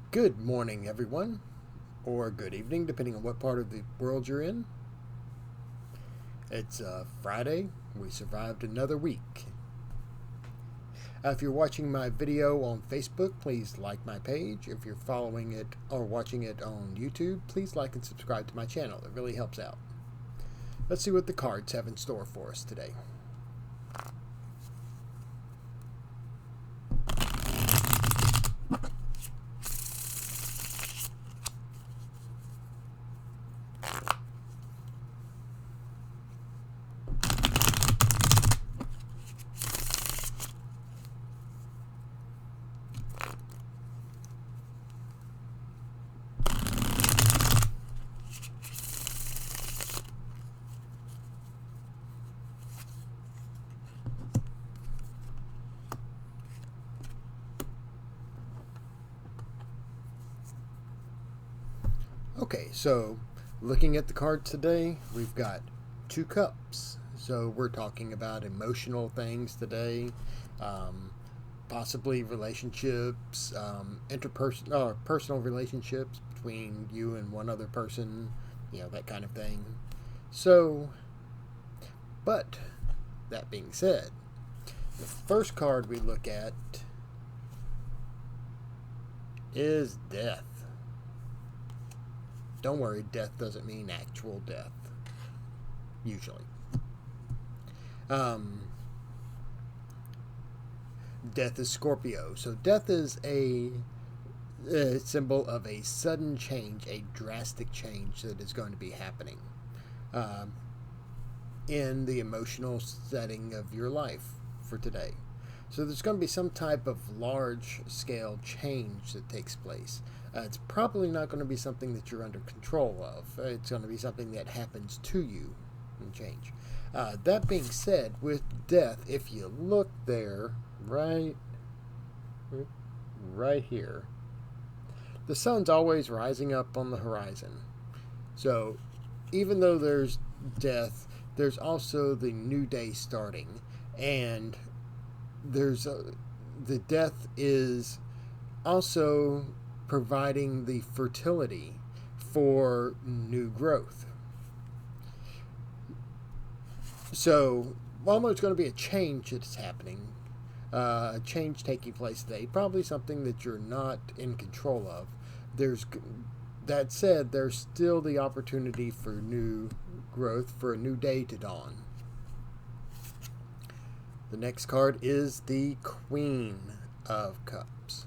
Good morning, everyone, or good evening, depending on what part of the world you're in. It's Friday. We survived another week. If you're watching my video on Facebook, please like my page. If you're following it or watching it on YouTube, please like and subscribe to my channel. It really helps out. Let's see what the cards have in store for us today. Okay, so looking at the cards today, we've got two cups. So we're talking about emotional things today, um, possibly relationships, interpersonal or personal relationships between you and one other person, that kind of thing. So, but that being said, the first card we look at is death. Don't worry, death doesn't mean actual death, usually. Um, Death is Scorpio. So death is a symbol of a sudden change, a drastic change that is going to be happening um, in the emotional setting of your life for today. So there's going to be some type of large scale change that takes place. It's probably not going to be something that you're under control of. It's going to be something that happens to you and change. That being said, with death, if you look there, right here, the sun's always rising up on the horizon. So even though there's death, there's also the new day starting, and the death is also providing the fertility for new growth. So while there's going to be a change that's happening, a change taking place today, probably something that you're not in control of. That said, there's still the opportunity for new growth, for a new day to dawn. The next card is the Queen of Cups.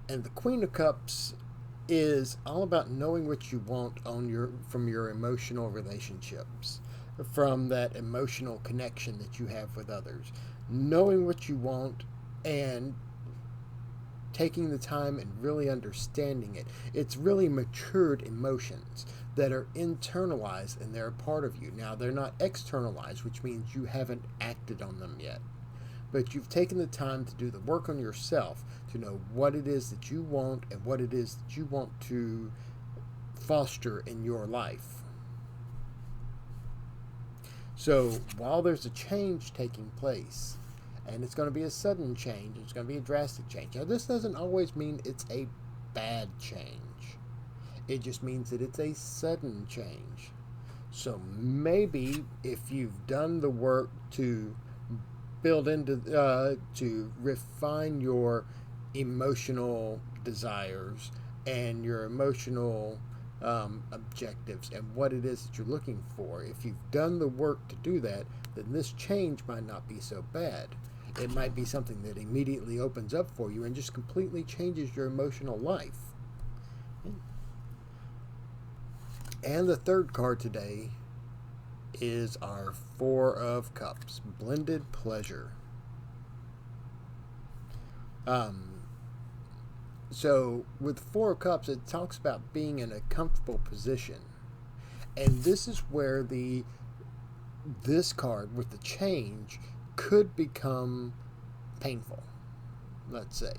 And the Queen of Cups is all about knowing what you want from your emotional relationships, from that emotional connection that you have with others. Knowing what you want and taking the time and really understanding it. It's really matured emotions that are internalized and they're a part of you. Now, they're not externalized, which means you haven't acted on them yet. But you've taken the time to do the work on yourself to know what it is that you want and what it is that you want to foster in your life. So while there's a change taking place, and it's going to be a sudden change, it's going to be a drastic change. Now, this doesn't always mean it's a bad change. It just means that it's a sudden change. So maybe if you've done the work to to refine your emotional desires and your emotional objectives and what it is that you're looking for, if you've done the work to do that, then this change might not be so bad. It might be something that immediately opens up for you and just completely changes your emotional life. And the third card today is our Four of Cups, Blended Pleasure. So with Four of Cups, it talks about being in a comfortable position. And this is where this card with the change could become painful, let's say.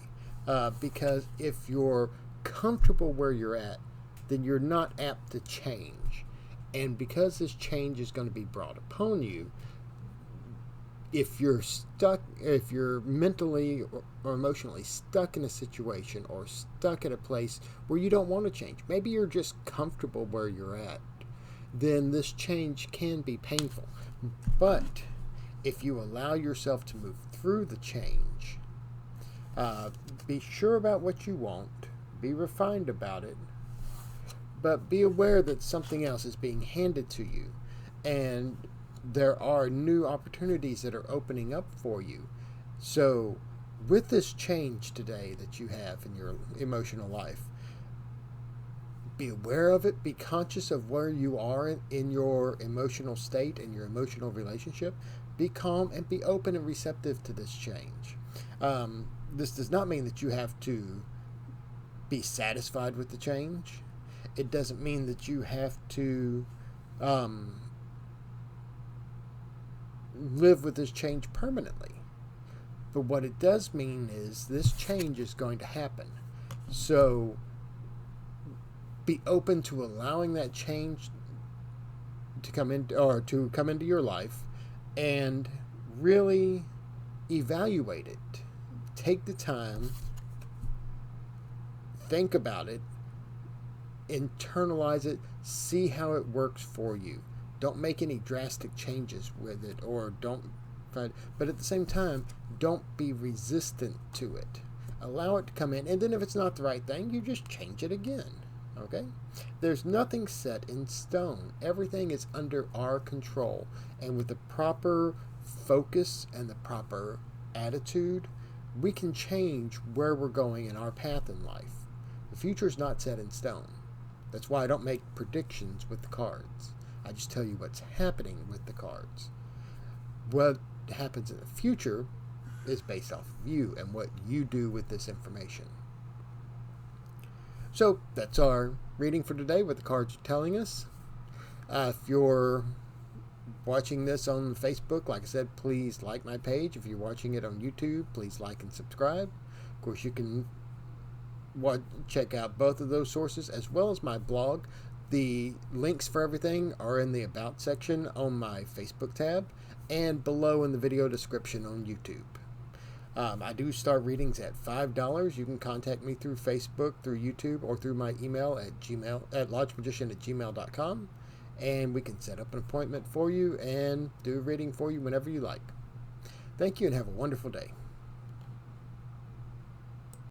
Because if you're comfortable where you're at, then you're not apt to change. And because this change is going to be brought upon you, if you're mentally or emotionally stuck in a situation or stuck at a place where you don't want to change, maybe you're just comfortable where you're at, then this change can be painful. But if you allow yourself to move through the change, be sure about what you want, be refined about it, but be aware that something else is being handed to you, and there are new opportunities that are opening up for you. So, with this change today that you have in your emotional life, be aware of it, be conscious of where you are in your emotional state and your emotional relationship. Be calm and be open and receptive to this change. This does not mean that you have to be satisfied with the change. It doesn't mean that you have to live with this change permanently. But what it does mean is this change is going to happen. So be open to allowing that change to come into your life, and really evaluate it. Take the time, think about it, internalize it, see how it works for you. Don't make any drastic changes with it, or but at the same time, don't be resistant to it. Allow it to come in, and then if it's not the right thing, you just change it again. Okay? There's nothing set in stone. Everything is under our control, and with the proper focus and the proper attitude, we can change where we're going in our path in life. The future is not set in stone. That's why I don't make predictions with the cards. I just tell you what's happening with the cards. What happens in the future is based off of you and what you do with this information. So that's our reading for today, what the cards are telling us. If you're watching this on Facebook, like I said, please like my page. If you're watching it on YouTube, please like and subscribe. Of course, you can check out both of those sources as well as my blog. The links for everything are in the About section on my Facebook tab and below in the video description on YouTube. I do start readings at $5. You can contact me through Facebook, through YouTube, or through my email at lodgemagician@gmail.com, and we can set up an appointment for you and do a reading for you whenever you like. Thank you and have a wonderful day.